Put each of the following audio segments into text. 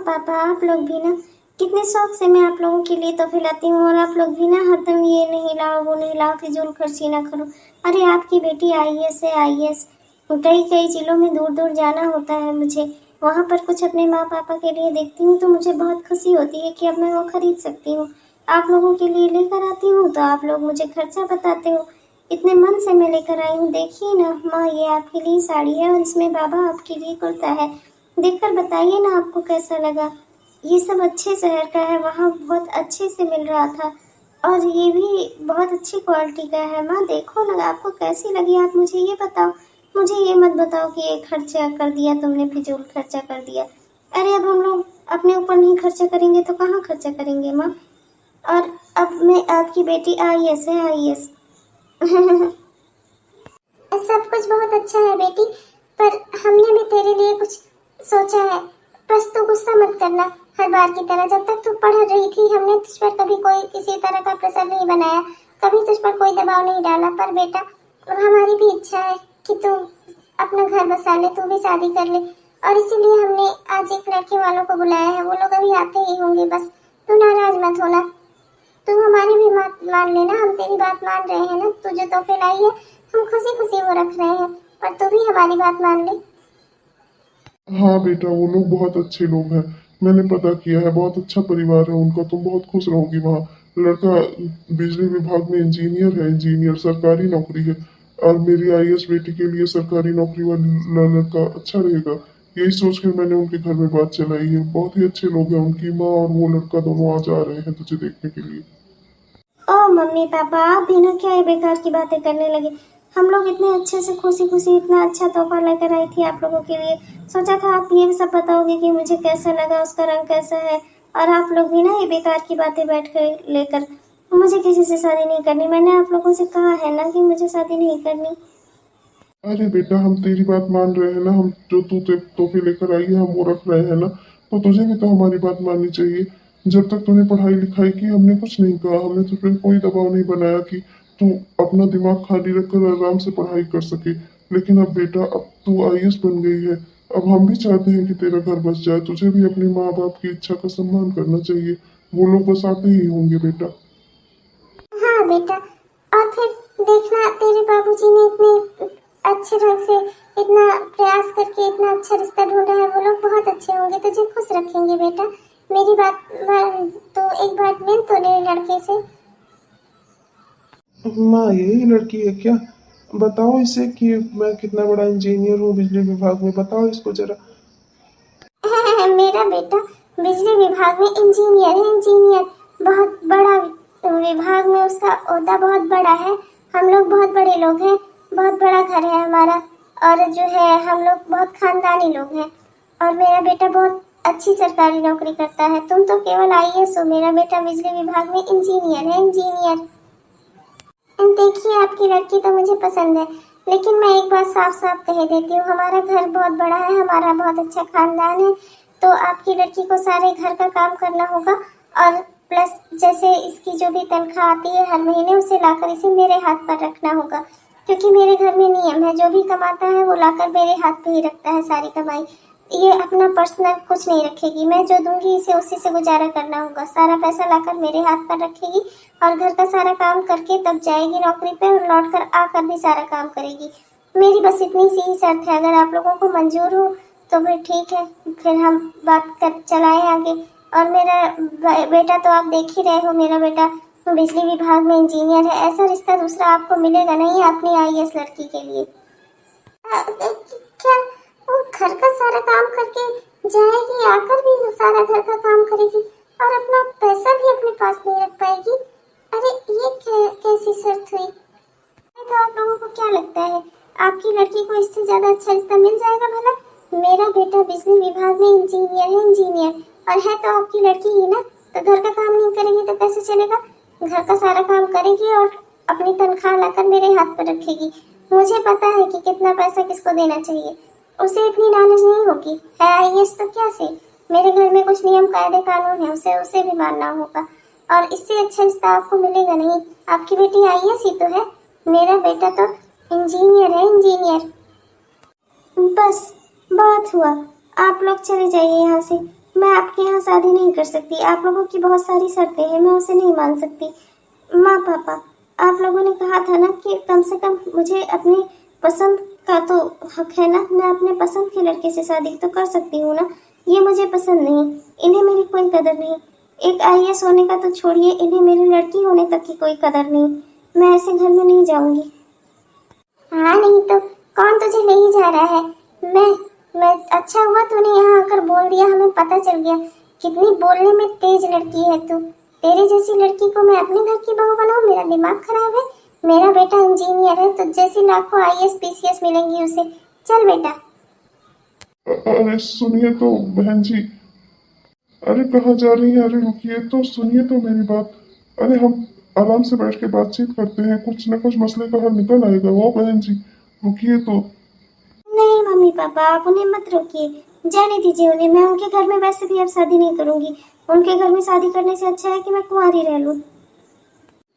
पापा, आप लोग भी ना कितने शौक से मैं आप लोगों के लिए तोहफे लाती हूँ, और आप लोग भी ना हरदम ये नहीं लाओ वो नहीं लाओ, फिजूल खर्ची ना करो। अरे आपकी बेटी आईएएस है, आईएएस। कई कई जिलों में दूर दूर जाना होता है मुझे, वहाँ पर कुछ अपने माँ पापा के लिए देखती हूँ तो मुझे बहुत खुशी होती है कि अब मैं वो खरीद सकती हूँ। आप लोगों के लिए लेकर आती हूँ तो आप लोग मुझे खर्चा बताते हो। इतने मन से मैं लेकर आई हूँ, देखिए ना माँ, ये आपके लिए साड़ी है और इसमें बाबा आपके लिए कुर्ता है। देखकर बताइए ना आपको कैसा लगा। ये सब अच्छे शहर का है, वहाँ बहुत अच्छे से मिल रहा था, और ये भी बहुत अच्छी क्वालिटी का है। माँ देखो ना, आपको कैसी लगी आप मुझे ये बताओ। मुझे ये मत बताओ कि ये खर्चा कर दिया तुमने, फिजूल खर्चा कर दिया। अरे अब हम लोग अपने ऊपर नहीं खर्चा करेंगे तो कहाँ खर्चा करेंगे माँ। और अब मैं आपकी बेटी आईएएस है, आईएएस। सब कुछ बहुत अच्छा है बेटी, पर हमने भी तेरे लिए कुछ सोचा है। बस तू गुस्सा मत करना। हर बार की तरह जब तक तू पढ़ रही थी हमने तुझ पर कभी कोई किसी तरह का प्रेशर नहीं बनाया, कभी तुझ पर कोई दबाव नहीं डाला। पर बेटा अब हमारी भी इच्छा है कि तू अपना घर बसा ले, तू भी शादी कर ले, और इसीलिए हमने आज एक लड़के वालों को बुलाया है। वो लोग अभी आते ही होंगे, बस तू नाराज मत होना। तू हमारी भी बात मान लेना, हम तेरी बात मान रहे हैं ना। तू जो तोहफे लाई है हम खुशी खुशी वो रख रहे हैं, पर तू भी हमारी बात मान ले। हाँ बेटा, वो लोग बहुत अच्छे लोग हैं। मैंने पता किया है, बहुत अच्छा परिवार है उनका। तुम बहुत खुश रहोगी वहाँ। लड़का बिजली विभाग में इंजीनियर है, इंजीनियर सरकारी नौकरी है। और मेरी आईएएस बेटी के लिए सरकारी नौकरी वाला लड़का अच्छा रहेगा, यही सोचकर मैंने उनके घर में बात चलाई है। बहुत ही अच्छे लोग हैं, उनकी माँ और वो लड़का दोनों आज आ रहे हैं तुझे देखने के लिए। ओ मम्मी पापा, आप भी ना क्या ये बेकार की बातें करने लगे। हम लोग इतने अच्छे से खुशी खुशी इतना अच्छा तोहफा लेकर आई थी आप लोगों के लिए। सोचा था आप ये सब बताओगे कि मुझे कैसा लगा, उसका रंग कैसा है, और आप लोग भी ना ये बेकार की बातें बैठ कर लेकर। मुझे किसी से शादी नहीं करनी, मैंने आप लोगों से कहा है ना कि मुझे शादी नहीं करनी। अरे बेटा, हम तेरी बात मान रहे हैं ना। हम जो तू तोहफे लेकर आई है हम वो रख रहे हैं ना, तो तुझे भी तो हमारी बात माननी चाहिए। जब तक तूने पढ़ाई लिखाई की हमने कुछ नहीं कहा, हमने तुझ पर कोई दबाव नहीं बनाया कि तू अपना दिमाग खाली रखकर आराम से पढ़ाई कर सके। लेकिन अब बेटा, अब तू आईएएस बन गई है, अब हम भी चाहते हैं कि तेरा घर बस जाए। तुझे भी अपने माँ बाप की इच्छा का सम्मान करना चाहिए। वो लोग बस आते ही होंगे बेटा। हाँ बेटा, और फिर देखना तेरे बाबूजी ने इतने अच्छे ढंग से इतना प्रयास करके इतना अच्छा रिश्ता ढूंढा है, वो लोग बहुत अच्छे होंगे, तुझे खुश रखेंगे बेटा। मेरी बात मान, तो एक बात मिल तो ले लड़के से। माँ, यही लड़की है क्या? बताओ इसे कि मैं कितना बड़ा इंजीनियर हूँ बिजली विभाग में। बताओ इसको जरा। मेरा बेटा बिजली विभाग में इंजीनियर है, इंजीनियर। बहुत बड़ा विभाग में उसका ओहदा बहुत बड़ा है। हम लोग बहुत बड़े लोग हैं, बहुत बड़ा घर है हमारा, और जो है हम लोग बहुत खानदानी लोग हैं। और मेरा बेटा बहुत अच्छी सरकारी नौकरी करता है। तुम तो केवल आईएएस हो, मेरा बेटा बिजली विभाग में इंजीनियर है, इंजीनियर। देखिए आपकी लड़की तो मुझे पसंद है, लेकिन मैं एक बात साफ साफ कह देती हूँ, हमारा घर बहुत बड़ा है, हमारा बहुत अच्छा खानदान है, तो आपकी लड़की को सारे घर का काम करना होगा। और प्लस जैसे इसकी जो भी तनख्वाह आती है हर महीने, उसे लाकर इसे मेरे हाथ पर रखना होगा, क्योंकि मेरे घर में नियम है, जो भी कमाता है वो लाकर मेरे हाथ पे ही रखता है सारी कमाई। ये अपना पर्सनल कुछ नहीं रखेगी, मैं जो दूंगी इसे उसी से गुजारा करना होगा। सारा पैसा लाकर मेरे हाथ पर रखेगी, और घर का सारा काम करके तब जाएगी नौकरी पे, और लौट कर आकर भी सारा काम करेगी। मेरी बस इतनी सी ही शर्त है, अगर आप लोगों को मंजूर हो तो फिर ठीक है, फिर हम बात कर चलाएं आगे। और मेरा बेटा तो आप देख ही रहे हो, मेरा बेटा बिजली विभाग में इंजीनियर है, ऐसा रिश्ता दूसरा आपको मिलेगा नहीं अपनी आईएएस लड़की के लिए। क्या वो घर का सारा काम करके जाएगी, आकर भी सारा घर का काम करेगी, और अपना पैसा भी अपने पास नहीं रख पाएगी? अरे ये कैसी शर्त हुई? तो आप लोगों को क्या लगता है, आपकी लड़की को इससे ज्यादा अच्छा रिश्ता मिल जाएगा भला? मेरा बेटा बिजली विभाग में इंजीनियर है, इंजीनियर, और है तो आपकी लड़की ही ना। तो घर का काम नहीं करेगी तो कैसे चलेगा? घर का सारा काम करेगी और अपनी तनख्वाह लाकर मेरे हाथ पर रखेगी। मुझे पता है कि कितना पैसा किसको देना चाहिए, उसे इतनी नॉलेज नहीं होगी। है आईएएस तो क्या से, मेरे घर में कुछ नियम कायदे कानून है, उसे उसे भी मानना होगा, और इससे अच्छा रिश्ता आपको मिलेगा नहीं। आपकी बेटी आईएएस ही तो है, मेरा बेटा तो इंजीनियर है, इंजीनियर। बस, बहुत हुआ, आप लोग चले जाइए यहाँ से। मैं आपके यहाँ शादी नहीं कर सकती। आप लोगों की बहुत सारी शर्तें हैं, मैं उसे नहीं मान सकती। माँ पापा, आप लोगों ने कहा था ना कि कम से कम मुझे अपनी पसंद का तो हक है ना, मैं अपने पसंद के लड़के से शादी तो कर सकती हूँ ना। ये मुझे पसंद नहीं, इन्हें मेरी कोई कदर नहीं। एक आईएएस होने का तो छोड़िए, इन्हें मेरी लड़की होने तक की कोई कदर नहीं। मैं ऐसे घर में नहीं जाऊंगी। हाँ नहीं तो कौन तुझे ले ही जा रहा है? मैं अच्छा हुआ तूने यहाँ आकर बोल दिया, हमें पता चल गया। कितनी बोलने में तेज लड़की है तू। तेरे जैसी लड़की को मैं अपने घर की बहू बनाऊं? मेरा दिमाग खराब है। मेरा बेटा इंजीनियर है, तुझ जैसी लाखों आईएएस पीसीएस मिलेंगी उसे। चल बेटा। अरे सुनिए तो बहन जी, अरे कहाँ जा रही हैं? अरे रुकिए तो, सुनिए तो मेरी बात। अरे हम आराम से बैठ के बातचीत करते हैं, कुछ न कुछ मसले का हल निकल आएगा। वो बहन जी रुकिए तो। नहीं मम्मी पापा, आप उन्हें मत रोकिए, जाने दीजिए उन्हें। मैं उनके घर में वैसे भी अब शादी नहीं करूंगी। उनके घर में शादी करने से अच्छा है कि मैं कुंवारी रह लूं।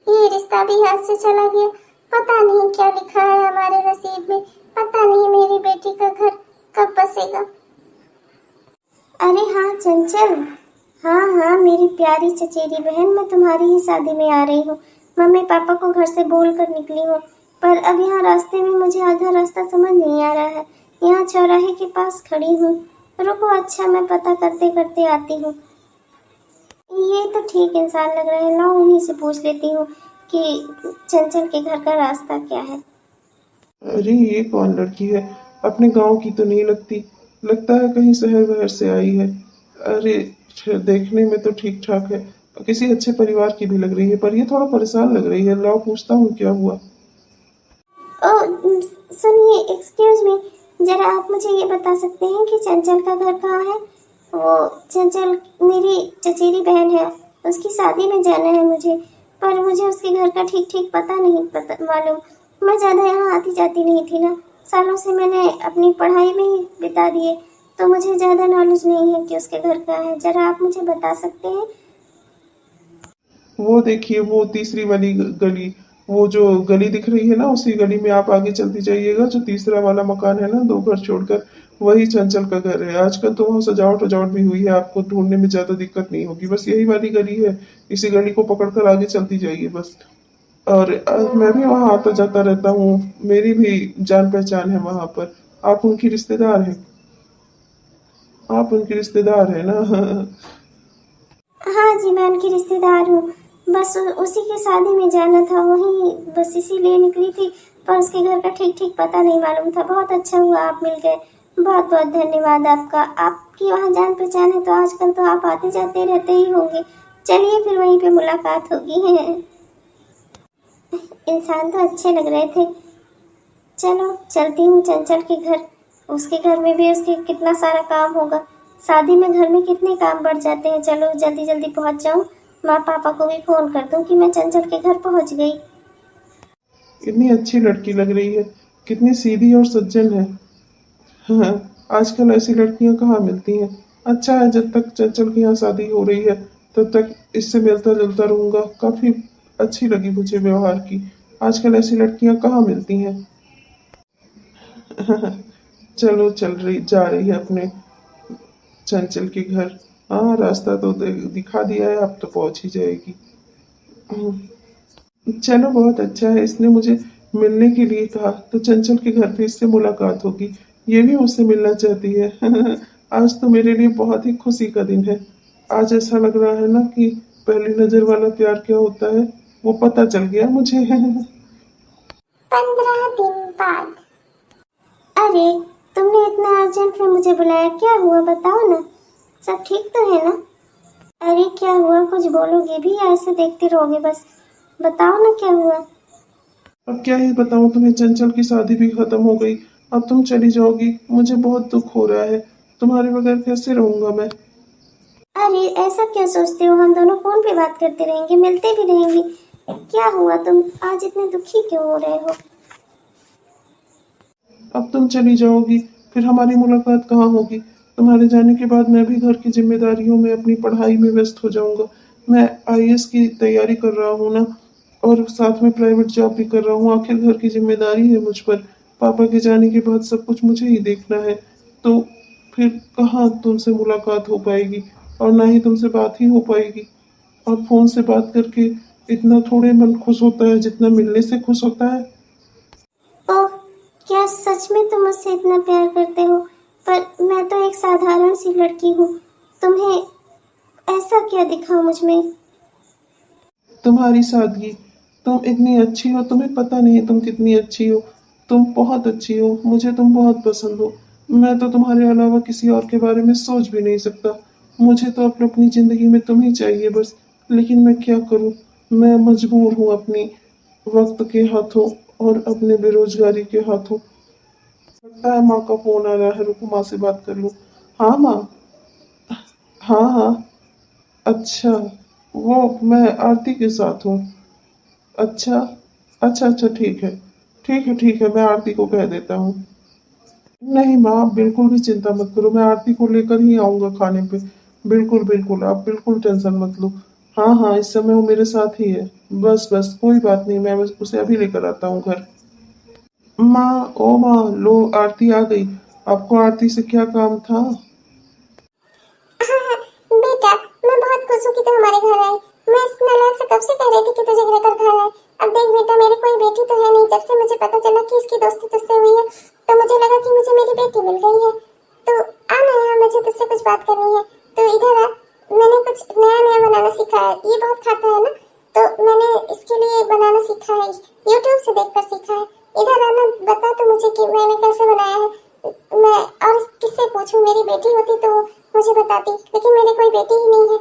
ये रिश्ता भी हाथ से चला गया। पता नहीं क्या लिखा है हमारे नसीब में। पता नहीं मेरी बेटी का घर कब बसेगा। अरे हाँ चंचल, हाँ हाँ मेरी प्यारी चचेरी बहन, मैं तुम्हारी ही शादी में आ रही हूँ। मम्मी पापा को घर से बोल कर निकली हूँ, पर अब यहाँ रास्ते में मुझे आधा रास्ता समझ नहीं आ रहा है। यहाँ चौराहे के पास खड़ी हूँ। रुको, अच्छा मैं पता करते करते आती हूँ। ये तो ठीक इंसान लग रहा है, लाओ उन्हीं से पूछ लेती हूँ कि चंचल के घर का रास्ता क्या है। अरे ये कौन लड़की है? अपने गांव की तो नहीं लगती, लगता है कहीं शहर वहर से आई है। अरे देखने में तो ठीक ठाक है, किसी अच्छे परिवार की भी लग रही है, पर ये थोड़ा परेशान लग रही है। लाओ पूछता हूँ क्या हुआ। ओ सुनिए, एक्सक्यूज मी, जरा आप मुझे ये बता सकते हैं कि चंचल का घर कहाँ है? वो चंचल मेरी चचेरी बहन है, उसकी शादी में जाना है मुझे, पर मुझे उसके घर का ठीक ठीक पता नहीं मालूम। मैं ज़्यादा यहाँ आती जाती नहीं थी ना, सालों से मैंने अपनी पढ़ाई में ही बिता दिए, तो मुझे ज़्यादा नॉलेज नहीं है कि उसके घर कहाँ है। जरा आप मुझे बता सकते हैं? वो देखिए, वो तीसरी वाली गली, वो जो गली दिख रही है ना, उसी गली में आप आगे चलती जाइएगा। जो तीसरा वाला मकान है ना, 2 घर छोड़कर, वही चंचल का घर है। आजकल तो वहाँ सजावट वजावट भी हुई है, आपको ढूंढने में ज्यादा दिक्कत नहीं होगी। बस यही वाली गली है, इसी गली को पकड़कर आगे चलती जाइए बस। और मैं भी वहाँ आता जाता रहता हूँ, मेरी भी जान पहचान है वहाँ पर। आप उनकी रिश्तेदार हैं? आप उनकी रिश्तेदार है ना? हाँ जी, मैं उनकी रिश्तेदार हूँ। बस उसी की शादी में जाना था, वहीं बस इसीलिए निकली थी, पर उसके घर का ठीक ठीक पता नहीं मालूम था। बहुत अच्छा हुआ आप मिल गए, बहुत बहुत धन्यवाद आपका। आपकी वहाँ जान पहचान है तो आजकल तो आप आते जाते रहते ही होंगे। चलिए फिर वहीं पे मुलाकात होगी। इंसान तो अच्छे लग रहे थे। चलो चलती हूँ चंचल के घर। उसके घर में भी उसके कितना सारा काम होगा। शादी में घर में कितने काम बढ़ जाते हैं। चलो जल्दी जल्दी पहुँच जाऊँ, माँ पापा को भी फोन कर दूँ कि मैं चंचल के घर पहुँच गई। कितनी अच्छी लड़की लग रही है, कितनी सीधी और सज्जन है। हाँ, आजकल ऐसी लड़कियां कहाँ मिलती हैं। अच्छा है, जब तक चंचल की यहाँ शादी हो रही है तब तक इससे मिलता जुलता रहूंगा। काफी अच्छी लगी मुझे व्यवहार की। आजकल ऐसी लड़कियां कहाँ मिलती हैं। चलो चल रही जा रही है अपने चंचल के घर। हाँ, रास्ता तो दिखा दिया है, अब तो पहुंच ही जाएगी। चलो बहुत अच्छा है, इसने मुझे मिलने के लिए कहा, तो चंचल के घर पे इससे मुलाकात होगी। ये भी मुझसे मिलना चाहती है। आज तो मेरे लिए बहुत ही खुशी का दिन है। आज ऐसा लग रहा है ना कि पहली नजर वाला प्यार क्या होता है वो पता चल गया मुझे। 15 दिन बाद। अरे, तुमने इतना अर्जेंट में मुझे बुलाया, क्या हुआ बताओ ना। सब ठीक तो है ना? अरे क्या हुआ, कुछ बोलोगे भी या ऐसे देखते रहोगे बस? बताओ ना क्या हुआ। अब क्या ही बताऊं तुम्हें, चंचल की शादी भी खत्म हो गई। अब तुम चली जाओगी, मुझे बहुत दुख हो रहा है। तुम्हारे बगैर कैसे रहूंगा मैं। अरे ऐसा क्यों सोचते हो, हम दोनों फोन पे बात करते रहेंगे, मिलते भी रहेंगे। क्या हुआ, तुम आज इतने दुखी क्यों हो रहे हो? अब तुम चली जाओगी, फिर हमारी मुलाकात कहाँ होगी। तुम्हारे जाने के बाद मैं भी घर की जिम्मेदारियों में अपनी पढ़ाई में व्यस्त हो जाऊंगा। मैं आईएएस की तैयारी कर रहा हूँ ना, और साथ में प्राइवेट जॉब भी कर रहा हूँ। आखिर घर की जिम्मेदारी है मुझ पर। पापा के जाने के बाद सब कुछ मुझे ही देखना है। तो फिर कहाँ तुमसे मुलाकात हो पाएगी और ना ही तुमसे बात ही हो पाएगी। और फोन से बात करके इतना थोड़े मन खुश होता है जितना मिलने से खुश होता है। ओह, क्या सच में तुम मुझसे इतना प्यार करते हो? पर मैं तो एक साधारण सी लड़की हूँ, तुम्हें ऐसा क्या दिखा मुझ में? तुम्हारी सादगी, तुम इतनी अच्छी हो, तुम्हें पता नहीं तुम कितनी अच्छी हो। तुम बहुत अच्छी हो, मुझे तुम बहुत पसंद हो। मैं तो तुम्हारे अलावा किसी और के बारे में सोच भी नहीं सकता। मुझे तो अपनी जिंदगी में तुम ही चाहिए बस। लेकिन मैं क्या करूं, मैं मजबूर हूं अपनी वक्त के हाथों और अपने बेरोजगारी के हाथों। लगता है माँ का फोन आ रहा है, रुको माँ से बात कर लूं। हाँ माँ। हाँ हाँ। अच्छा, वो मैं आरती के साथ हूँ। अच्छा, अच्छा अच्छा, ठीक है, ठीक है, ठीक है, मैं आरती को कह देता हूँ। नहीं माँ, आप बिल्कुल भी चिंता मत करो, मैं आरती को लेकर ही आऊँगा खाने पे। बिल्कुल बिल्कुल, आप बिल्कुल टेंशन मत लो। हाँ हाँ, इस समय वो मेरे साथ ही है। बस बस, कोई बात नहीं, मैं बस उसे अभी लेकर आता हूँ घर। माँ, ओ माँ, लो आरती आ गई। आपको आरती से क्या काम था? बेटा, मैं बहुत खुश हूँ कि तू हमारे घर आई। मैं इस नालायक से कब से कह रही थी कि तुझे लेकर घर आए। अब देख बेटा, मेरी कोई बेटी तो है नहीं। जब से मुझे पता चला कि इसकी दोस्ती तुझसे हुई है, तो मुझे लगा कि मुझे मेरी बेटी मिल गई है। तो आना यहाँ, मुझे तुझसे कुछ बात करनी है। तो इधर आ, मैंने कुछ नया नया बनाना सीखा है। ये बहुत खाता है ना, तो मैंने इसके लिए बनाना सीखा है, यूट्यूब से देखकर सीखा है। इधर आना, बता तो मुझे कि मैंने कैसे बनाया है। मैं और किससे पूछूं? मेरी बेटी होती तो मुझे बताती, लेकिन मेरी कोई बेटी ही नहीं है।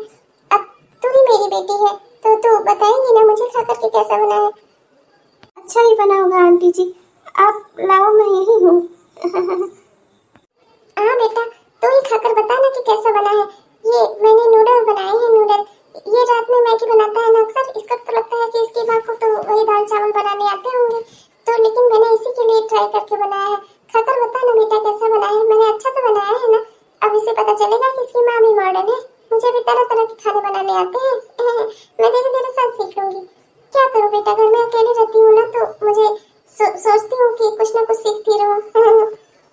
अब तू ही मेरी बेटी है, तो तू बताएंगी ना मुझे खा करके कैसा बना है? अच्छा ही बना होगा आंटी जी, आप लाओ, मैं यही हूँ। हाँ बेटा, तू ही खाकर बता ना कि कैसा बना है। ये मैंने नूडल बनाए हैं, नूडल। ये रात में मैगी बनाता है ना अक्सर, इसका तो लगता है कि इसकी माँ को तो वही दाल चावल बनाने आते होंगे। तो लेकिन मैंने इसी के लिए ट्राई करके बनाया है। खाकर बता ना बेटा कैसा बना है। मैंने अच्छा तो बनाया है ना? अब इसे पता चलेगा कि इसकी माँ भी मॉडर्न है। मुझे भी तरह तरह के खाने बनाने आते हैं। मैं धीरे धीरे सब सीख लूंगी। क्या करूँ बेटा, घर में अकेले रहती हूँ ना, तो मुझे सोचती हूँ कि कुछ ना कुछ सीखती रहूँ।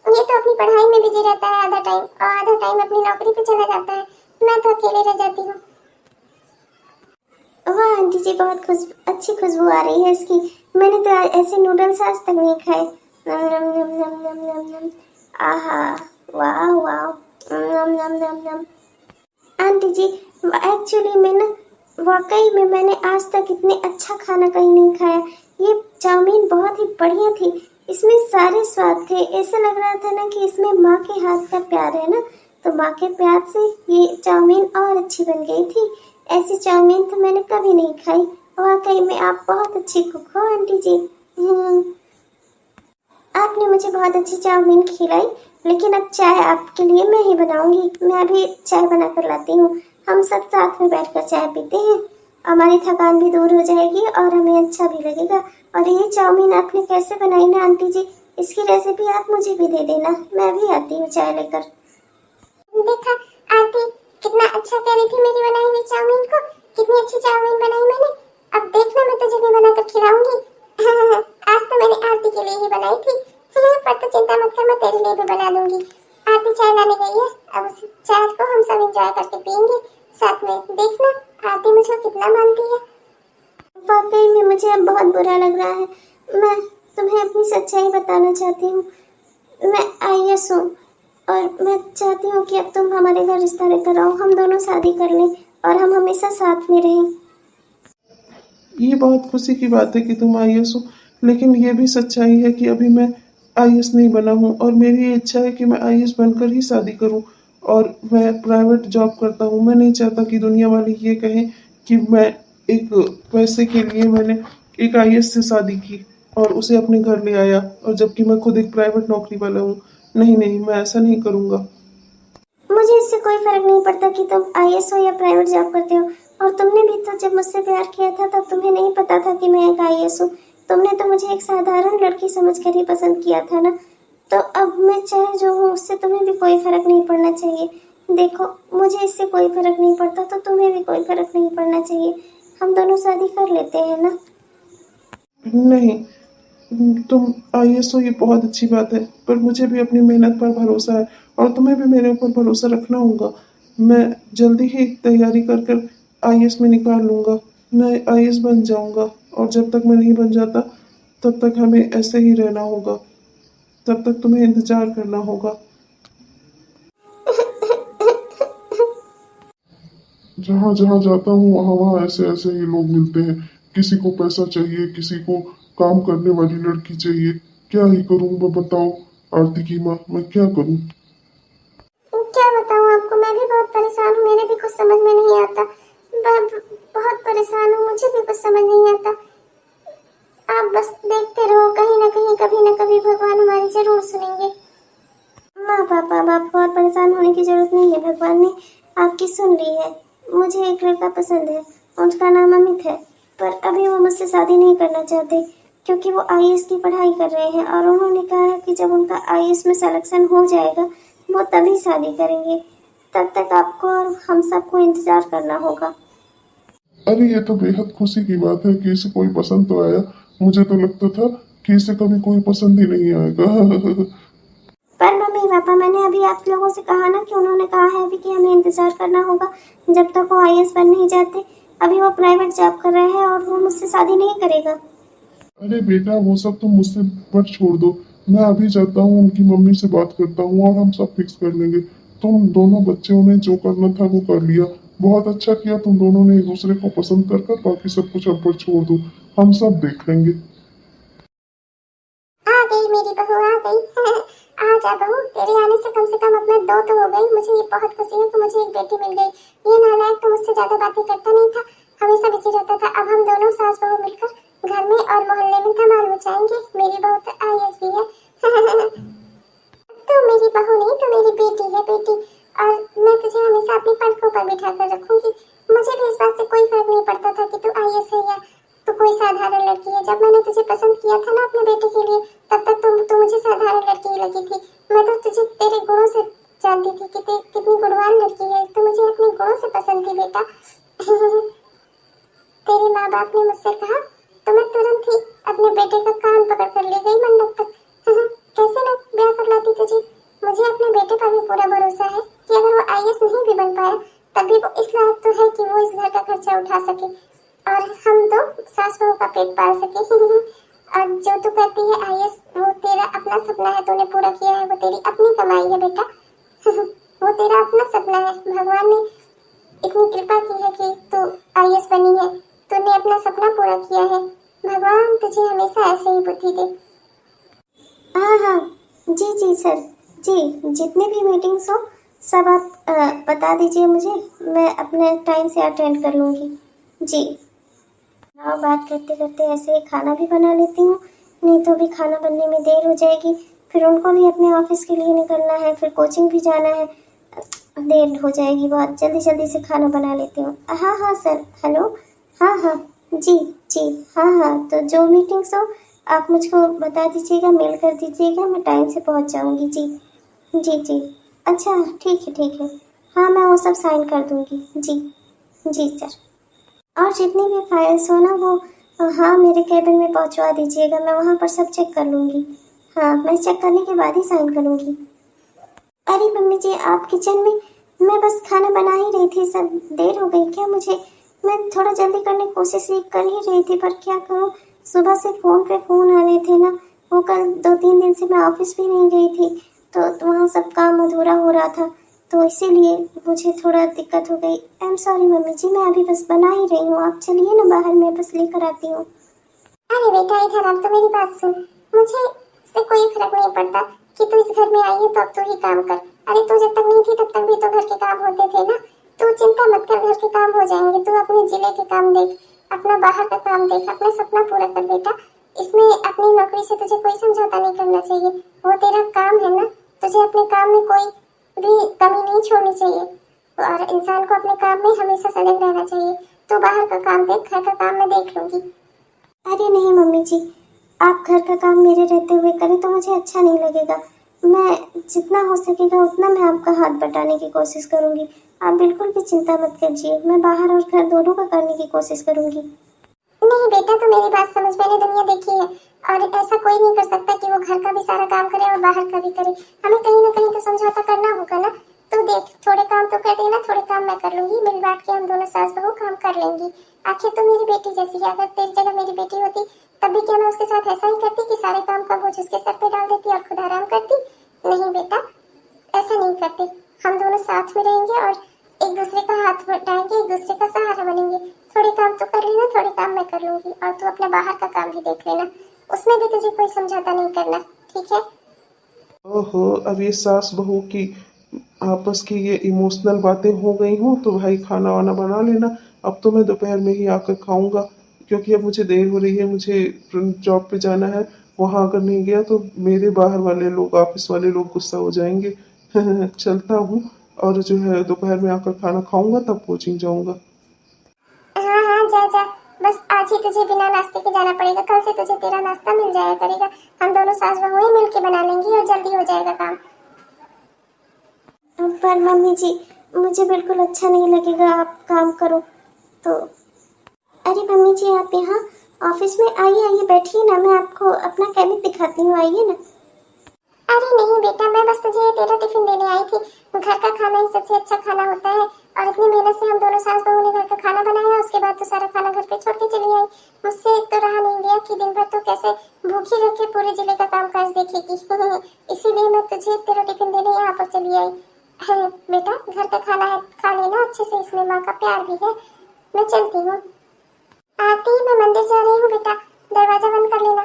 ये तो अपनी पढ़ाई में बिजी रहता है आधा टाइम, और आधा टाइम अपनी नौकरी पे चला जाता है। मैं तो अकेले रह जाती हूँ। वाह आंटी जी, बहुत अच्छी खुशबू आ रही है इसकी। मैंने तो ऐसे नूडल्स आज तक नहीं खाए। नम नम नम नम नम नम नम। आहा, वाह वाह, नम नम नम नम। आंटी जी, एक्चुअली मैं ना, वाकई में मैंने आज तक इतने अच्छा खाना कहीं नहीं खाया। ये चाउमीन बहुत ही बढ़िया थी, इसमें सारे स्वाद थे। ऐसा लग रहा था ना कि इसमें माँ के हाथ का प्यार है ना, तो माँ के प्यार से ये चाउमीन और अच्छी बन गई थी। ऐसी चाउमीन तो मैंने कभी नहीं खाई। वाकई में आप बहुत अच्छी कुक हो आंटी जी। आपने मुझे बहुत अच्छी चाउमीन खिलाई, लेकिन अब चाय आपके लिए मैं ही बनाऊंगी। मैं अभी चाय बना कर लाती हूँ। हम सब साथ में बैठकर चाय पीते हैं, हमारी थकान भी दूर हो जाएगी और हमें अच्छा भी लगेगा। और ये चाउमीन आपने कैसे बनाई ना आंटी जी, इसकी रेसिपी आप मुझे भी दे देना, मैं भी आती हूँ चाय लेकर। देखा आरती, कितना अच्छा कह रही थी मेरी बनाई हुई चाउमीन को। कितनी अच्छी चाउमीन बनाई मैंने। अब देखना, मैं तुझे भी बनाकर खिलाऊंगी। आज तो मैंने आरती के लिए ही बनाई थी। पर तो चिंता मत कर, मैं तेरे लिए भी बना दूंगी। आरती चाय लाने गई है, अब उस चाय को हम सब एंजॉय करके पियेंगे साथ में। देखना आरती मुझे कितना मानती है। वाकई में मुझे अब बहुत बुरा लग रहा है। मैं तुम्हें अपनी सच्चाई बताना चाहती हूँ। मैं आईएएस हूँ, और मैं चाहती हूँ कि अब तुम हमारे घर रिश्ता लेकर आओ, हम दोनों शादी कर लें और हम हमेशा साथ में रहें। ये बहुत खुशी की बात है कि तुम आईएएस हो, लेकिन ये भी सच्चाई है कि अभी मैं आईएएस नहीं बना हूँ और मेरी इच्छा है कि मैं आईएएस बनकर ही शादी करूँ। और मैं प्राइवेट जॉब करता हूँ। मैं नहीं चाहता कि दुनिया वाले ये कहें कि मैं एक पैसे के लिए मैंने एक आईएएस से शादी की और उसे अपने घर ले आया, और जबकि मैं खुद एक प्राइवेट नौकरी वाला हूँ। नहीं नहीं, मैं ऐसा नहीं करूँगा। मुझे इससे कोई फर्क नहीं पड़ता कि तुम आईएएस हो या प्राइवेट जॉब करते हो। और तुमने भी तो जब मुझसे प्यार किया था तब तुम्हें नहीं पता था कि मैं एक आईएएस हूँ। तुमने तो मुझे एक साधारण लड़की समझकर ही पसंद किया था ना। तो अब मैं चाहे जो हूँ, उससे तुम्हें भी कोई फर्क नहीं पड़ना चाहिए। देखो, मुझे इससे कोई फर्क नहीं पड़ता, तो तुम्हें भी कोई फर्क नहीं पड़ना चाहिए। हम दोनों शादी कर लेते हैं ना। नहीं, तुम आईएएस हो ये बहुत अच्छी बात है, पर मुझे भी अपनी मेहनत पर भरोसा है और तुम्हें भी मेरे ऊपर भरोसा रखना होगा। मैं जल्दी ही तैयारी कर कर आईएएस में निकाल लूँगा। मैं आईएएस बन जाऊँगा और जब तक मैं नहीं बन जाता तब तक हमें ऐसे ही रहना होगा। तब तक तुम्हें इंतजार करना होगा। जहाँ जहाँ जाता हूँ वहाँ वहाँ ऐसे ऐसे ही लोग मिलते हैं। किसी को पैसा चाहिए, किसी को काम करने वाली लड़की चाहिए। क्या ही करूँ मैं, बताओ आरती की माँ, मैं क्या करूँ। क्या बताऊँ आपको, मैं भी बहुत परेशान हूँ, मेरे भी कुछ समझ में नहीं आता। बहुत परेशान हूँ, मुझे भी कुछ समझ नहीं आता। आप बस देखते रहो, कहीं ना कहीं कभी ना कभी भगवान हमारी जरूर सुनेंगे। माँ पापा, आप बहुत परेशान होने की जरूरत नहीं है, भगवान ने आपकी सुन ली है। मुझे एक लड़का पसंद है, उसका नाम अमित है, पर अभी वो मुझसे शादी नहीं करना चाहते क्योंकि वो आईएएस की पढ़ाई कर रहे हैं और उन्होंने कहा है कि जब उनका आईएएस में सिलेक्शन हो जाएगा वो तभी शादी करेंगे। तब तक आपको और हम सबको इंतजार करना होगा। अरे ये तो बेहद खुशी की बात है कि इसे कोई पसंद तो आया। मुझे तो लगता था कि इसे कभी कोई पसंद ही नहीं आएगा। पर मम्मी पापा, मैंने अभी आप लोगों से कहा ना कि उन्होंने कहा है अभी कि हमें इंतजार करना होगा जब तक वो आईएएस बन नहीं जाते। अभी वो प्राइवेट जॉब कर रहे हैं और वो मुझसे शादी नहीं करेगा। अरे बेटा वो सब तुम मुझसे पर छोड़ दो। मैं अभी जाता हूँ, उनकी मम्मी से बात करता हूँ और हम सब फिक्स कर लेंगे। तुम दोनों बच्चों ने जो करना था वो कर लिया। बहुत अच्छा किया तुम दोनों ने एक दूसरे को पसंद कर कर। बाकी सब कुछ अब पर छोड़ दो, हम सब देख लेंगे। आ गई मेरी बहू, आ गई। आ जा बहू, तेरे आने से कम अपना दो तो हो गई। मुझे ये बहुत खुशी है कि मुझे एक बेटी मिल गई। ये नालायक तो मुझसे ज्यादा बातें करता नहीं था, हमेशा बिजी रहता था। अब हम दोनों सास बहू मिलकर घर में और मोहल्ले में धमाल मचाएंगे। मेरी बहू तो आईएएस भी है। तू मेरी बहू नहीं, तू मेरी बेटी है, बेटी। और मैं तुझे हमेशा अपनी पलकों पर बिठा कर रखूंगी। मुझे भी इस बात से कोई फर्क नहीं पड़ता था कि तू आईएएस है या तो कोई साधारण लड़की है। जब मैंने तुझे पसंद किया था ना अपने बेटे के लिए, तब तक तो मुझे साधारण लड़की ही लगी थी। मैं तो तुझे तेरे गुणों से जानती थी कि कितनी गुणवान लड़की है। तो मुझे अपने गुणों से पसंद थी बेटा। तेरे माँ बाप ने मुझसे कहा तो मैं तुरंत ही अपने बेटे का कान पकड़ कर ले गई मंडप तक। कैसे ना ब्याह कर लाती तुझे। मुझे अपने बेटे पर भी पूरा भरोसा है कि अगर वो आईएएस नहीं भी बन पाया तब भी वो इस लायक तो है कि वो इस घर का खर्चा उठा सके और हम तो सास बहू का पेट पाल सके। और जो तू कहती है आईएएस, वो तेरा अपना सपना है, तूने पूरा किया है। वो तेरी अपनी कमाई है बेटा। वो तेरा अपना सपना है। भगवान ने इतनी कृपा की है कि तू आईएएस बनी है। तूने अपना सपना पूरा किया है। भगवान तुझे हमेशा ऐसे ही बुद्धि दे। हाँ हाँ, जी जी सर, जी जितने भी मीटिंग्स हो सब आप बता दीजिए मुझे, मैं अपने टाइम से अटेंड कर लूँगी। जी हाँ, बात करते करते ऐसे ही खाना भी बना लेती हूँ, नहीं तो अभी खाना बनने में देर हो जाएगी। फिर उनको भी अपने ऑफिस के लिए निकलना है, फिर कोचिंग भी जाना है, देर हो जाएगी बहुत। जल्दी जल्दी से खाना बना लेती हूँ। हाँ हाँ सर, हेलो, हाँ हाँ, जी जी, हाँ हाँ, तो जो मीटिंग्स हो आप मुझको बता दीजिएगा, मेल कर दीजिएगा, मैं टाइम से पहुँच जाऊँगी। जी जी जी, अच्छा ठीक है ठीक है, हाँ मैं वो सब साइन कर दूँगी। जी जी सर। और जितनी भी फाइल्स हो ना वो हाँ मेरे कैबिन में पहुंचवा दीजिएगा, मैं वहाँ पर सब चेक कर लूँगी। हाँ, मैं चेक करने के बाद ही साइन करूँगी। अरे मम्मी जी, आप किचन में, मैं बस खाना बना ही रही थी। सब देर हो गई क्या मुझे? मैं थोड़ा जल्दी करने की कोशिश ही कर ही रही थी, पर क्या करूँ, सुबह से फ़ोन पे फ़ोन आ रहे थे ना। वो कल 2-3 दिन से मैं ऑफिस भी नहीं गई थी, तो वहाँ सब काम अधूरा हो रहा था, तो इसीलिए मुझे थोड़ा दिक्कत हो गई। आई एम सॉरी मम्मी जी, मैं अभी बस बना ही रही हूँ। आप चलिए ना बाहर, मैं बस लेकर आती हूँ। अरे बेटा इधर आ, तो मेरी बात सुन। मुझे इससे कोई फर्क नहीं पड़ता कि तू इस घर में आई है तो अब तू ही काम कर। अरे तू जब तक नहीं थी तब तक भी तो घर के काम होते थे ना। तू चिंता मत कर, घर के काम हो जाएंगे। तू अपने जिले के काम देख, अपना बाहर का काम देख, अपना सपना पूरा कर बेटा। इसमें अपनी नौकरी से तुझे कोई समझौता नहीं करना चाहिए। वो तेरा काम है ना, तुझे अपने काम में कोई भी कमी नहीं छोड़नी चाहिए और इंसान को अपने काम में हमेशा सजग रहना चाहिए। तो बाहर का काम देख, घर का काम मैं देख लूंगी। अरे नहीं मम्मी जी, आप घर का काम मेरे रहते हुए करें तो मुझे अच्छा नहीं लगेगा। मैं जितना हो सकेगा उतना मैं आपका हाथ बटाने की कोशिश करूंगी। आप बिल्कुल भी चिंता मत कीजिए, मैं बाहर और घर दोनों का करने की कोशिश करूंगी। नहीं बेटा, तो मेरी बात समझ, मैंने दुनिया देखी है और ऐसा कोई नहीं कर सकता कि वो घर का भी सारा काम करे और बाहर का भी करे। हमें कहीं ना कहीं तो समझौता करना होगा ना। तू देख, थोड़े काम तो कर देना, थोड़े काम मैं कर लूंगी, मिल बांट के हम दोनों सास बहू काम कर लेंगी। आखिर तो मेरी बेटी जैसी है, अगर तेरी जगह मेरी बेटी होती तब भी क्या मैं उसके साथ ऐसा ही करती कि सारे काम का बोझ उसके सर पे डाल देती और खुद आराम करती? नहीं बेटा, ऐसा नहीं करते। हम दोनों साथ में रहेंगे और एक दूसरे का हाथ बटाएंगे, एक दूसरे का सहारा बनेंगे। थोड़े काम तो कर लेना, थोड़े काम मैं कर लूंगी, और तू अपना बाहर का काम भी देख लेना, उसमें भी तुझे कोई समझौता नहीं करना, ठीक है? ओहो, अब ये सास बहू की आपस की ये इमोशनल बातें हो गई हूँ तो भाई खाना वाना बना लेना। अब तो मैं दोपहर में ही आकर खाऊंगा, क्योंकि अब मुझे देर हो रही है, मुझे जॉब पे जाना है। वहां अगर नहीं गया तो मेरे बाहर वाले लोग, ऑफिस वाले लोग गुस्सा हो जाएंगे। चलता हूँ और जो है दोपहर में आकर खाना खाऊंगा, तब कोचिंग जाऊंगा। हाँ हाँ, जा जा, बस आज ही तुझे बिना नाश्ते के जाना पड़ेगा, कल से तुझे तेरा नाश्ता मिल जाया करेगा। हम दोनों सास बहू मिल के बना लेंगी और जल्दी हो जाएगा काम। पर मम्मी जी, मुझे बिल्कुल अच्छा नहीं लगेगा आप काम करो तो। अरे मम्मी जी, आप यहाँ ऑफिस में आइए, आइए बैठिए ना, मैं आपको अपना कैबिन दिखाती हूँ, आइए ना। अरे नहीं बेटा, मैं बस तुझे तेरा टिफिन देने आई थी। घर का खाना ही सबसे अच्छा खाना होता है, और इतनी मेहनत से हम दोनों सास बहू ने घर का खाना बनाया, उसके बाद तो सारा खाना घर पे छोड़ के चली आई। मुझसे एक तो रहा नहीं गया कि दिन भर तो कैसे भूखी रह के पूरे जिले का काम काज देखेगी। इसीलिए मैं तुझे तेरा टिफिन देने यहाँ पर चली आई। बेटा, घर का खाना है, खा लेना अच्छे से, इसमें माँ का प्यार भी है। मैं चलती हूँ। आरती, मैं मंदिर जा रही हूँ बेटा, दरवाजा बंद कर लेना।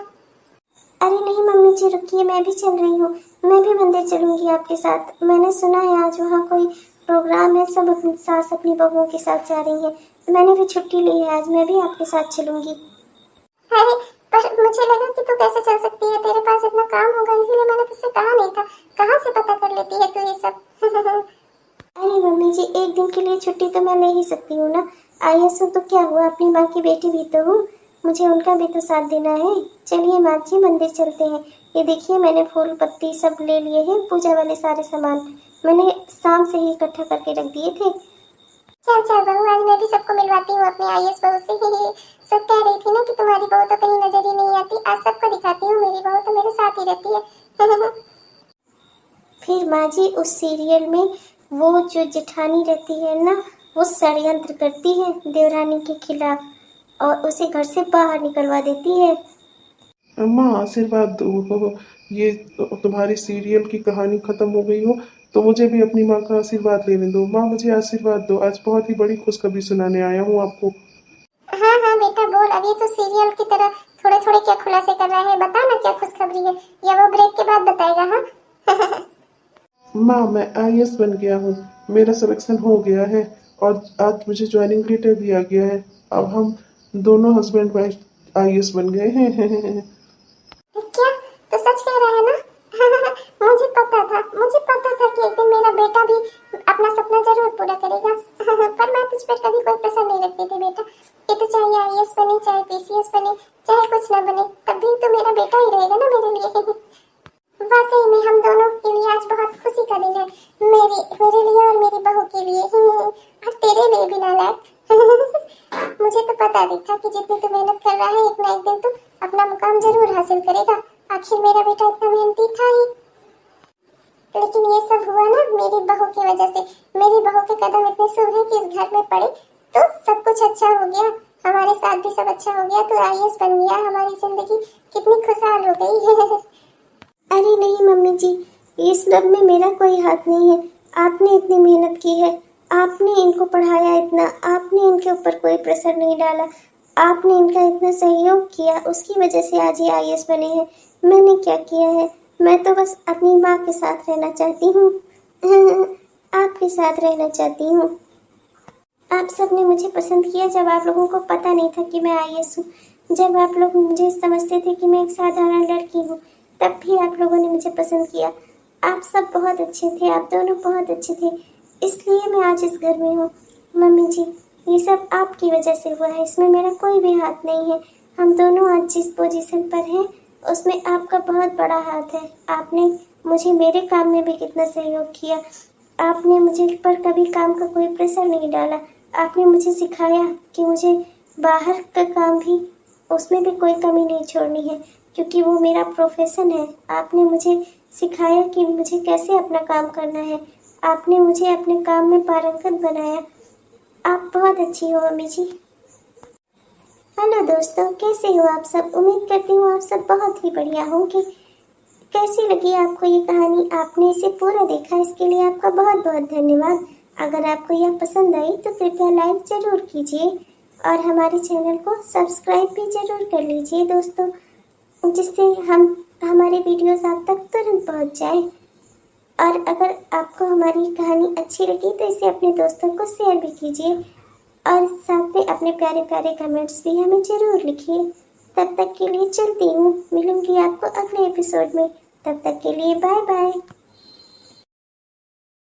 अरे नहीं मम्मी जी, रुकिए, मैं भी चल रही हूँ, मैं भी मंदिर चलूंगी आपके साथ। मैंने सुना है आज वहाँ कोई प्रोग्राम है, सब अपनी सास अपनी बहुओं के साथ जा रही है, मैंने भी छुट्टी ली है आज, मैं भी आपके साथ चलूंगी। अरे पर मुझे लगा कि तू कैसे चल सकती है, तेरे पास इतना काम होगा, इसीलिए मैंने तुझसे कहा नहीं था। कहाँ से पता कर लेती है तू ये सब? अरे मम्मी जी, एक दिन के लिए छुट्टी तो मैं ले ही सकती हूँ ना। आईएएस हूँ तो क्या हुआ, अपनी माँ की बेटी भी तो हूँ, मुझे उनका भी तो साथ देना है। चलिए माँ जी, मंदिर चलते हैं। ये देखिए, मैंने फूल पत्ती सब ले लिए हैं, पूजा वाले सारे सामान मैंने शाम से ही इकट्ठा करके रख दिए थे। चल चल बहू, आज मैं भी सबको मिलवाती हूँ अपनी आईएएस बहू से। सब कह रही थी ना कि तुम्हारी बहू तो कहीं नजर ही नहीं आती, आज सबको दिखाती हूँ, मेरी बहू तो मेरे साथ ही रहती है। फिर माँ जी, उस सीरियल में वो जो जेठानी रहती है ना, वो षड्यंत्र करती है देवरानी के खिलाफ और उसे घर से बाहर निकलवा देती है। माँ आशीर्वाद दो। ये तुम्हारी सीरियल की कहानी खत्म हो गई हो तो मुझे भी अपनी माँ का आशीर्वाद लेने दो। माँ मुझे आशीर्वाद दो, आज बहुत ही बड़ी खुशखबरी सुनाने आया हूँ आपको। हाँ हाँ बेटा बोल, अभी तो सीरियल की तरह थोड़े थोड़े क्या खुलासे कर रहा है, बता ना क्या खुशखबरी है, या वो ब्रेक के बाद बताएगा? हाँ। माँ मैं आईएएस बन गया हूँ, मेरा सिलेक्शन हो गया है और आज मुझे ज्वाइनिंग लेटर भी आ गया है। अब हम दोनों हस्बैंड वाइफ आईएएस बन गए हैं। क्या तो सच कह रहा है ना? मुझे पता था कि एक दिन मेरा बेटा भी अपना सपना जरूर पूरा करेगा। पर मैं तुझ पर कभी कोई प्रेशर नहीं रखती थी बेटा, कि तू चाहे आईएएस बने, चाहे पीसीएस बने, चाहे कुछ ना बने, तब भी तो मेरा बेटा ही रहेगा ना मेरे लिए। वाकई में हम दोनों के लिए आज बहुत खुशी का दिन है, मेरे लिए और मेरी बहू के लिए, और तेरे लिए भी नालायक। मुझे तो पता भी था कि जितनी तू मेहनत कर रहा है, एक ना एक दिन तू अपना मुकाम जरूर हासिल करेगा। आखिर मेरा बेटा इतना मेहनती था ही। लेकिन ये सब हुआ ना मेरी बहू की वजह से। मेरी बहू के कदम इतने शुभ है कि इस घर में पड़े तो सब कुछ अच्छा हो गया, हमारे साथ भी सब अच्छा हो गया, तो आईएएस बन गया, हमारी जिंदगी कितनी खुशहाल हो गई। अरे नहीं मम्मी जी, इस सब में मेरा कोई हाथ नहीं है, आपने इतनी मेहनत की है, आपने इनको पढ़ाया इतना, आपने इनके ऊपर कोई प्रेशर नहीं डाला, आपने इनका इतना सहयोग किया, उसकी वजह से आज ये आईएएस बने हैं। मैंने क्या किया है, मैं तो बस अपनी माँ के साथ रहना चाहती हूँ। आपके साथ रहना चाहती हूँ। आप सब ने मुझे पसंद किया जब आप लोगों को पता नहीं था कि मैं आईएएस हूँ, जब आप लोग मुझे समझते थे कि मैं एक साधारण लड़की हूँ, तब भी आप लोगों ने मुझे पसंद किया। आप सब बहुत अच्छे थे, आप दोनों बहुत अच्छे थे, इसलिए मैं आज इस घर में हूँ। मम्मी जी, ये सब आपकी वजह से हुआ है, इसमें मेरा कोई भी हाथ नहीं है। हम दोनों आज जिस पोजीशन पर हैं उसमें आपका बहुत बड़ा हाथ है। आपने मुझे मेरे काम में भी कितना सहयोग किया, आपने मुझे पर कभी काम का कोई प्रेशर नहीं डाला, आपने मुझे सिखाया कि मुझे बाहर का काम भी, उसमें भी कोई कमी नहीं छोड़नी है। क्योंकि वो मेरा प्रोफेशन है। आपने मुझे सिखाया कि मुझे कैसे अपना काम करना है। आपने मुझे अपने काम में पारंगत बनाया। आप बहुत अच्छी हो मम्मी जी। हेलो दोस्तों, कैसे हो आप सब? उम्मीद करती हूँ आप सब बहुत ही बढ़िया होंगे। कैसी लगी आपको ये कहानी? आपने इसे पूरा देखा, इसके लिए आपका बहुत बहुत धन्यवाद। अगर आपको यह पसंद आई तो कृपया लाइक जरूर कीजिए और हमारे चैनल को सब्सक्राइब भी जरूर कर लीजिए दोस्तों, जिससे हमारे वीडियोस आप तक तुरंत पहुंच जाए। और अगर आपको हमारी कहानी अच्छी लगी तो इसे अपने दोस्तों को शेयर भी कीजिए और साथ में अपने प्यारे प्यारे कमेंट्स भी हमें जरूर लिखिए। तब तक के लिए चलती हूँ, मिलूंगी आपको अगले एपिसोड में। तब तक के लिए बाय बाय।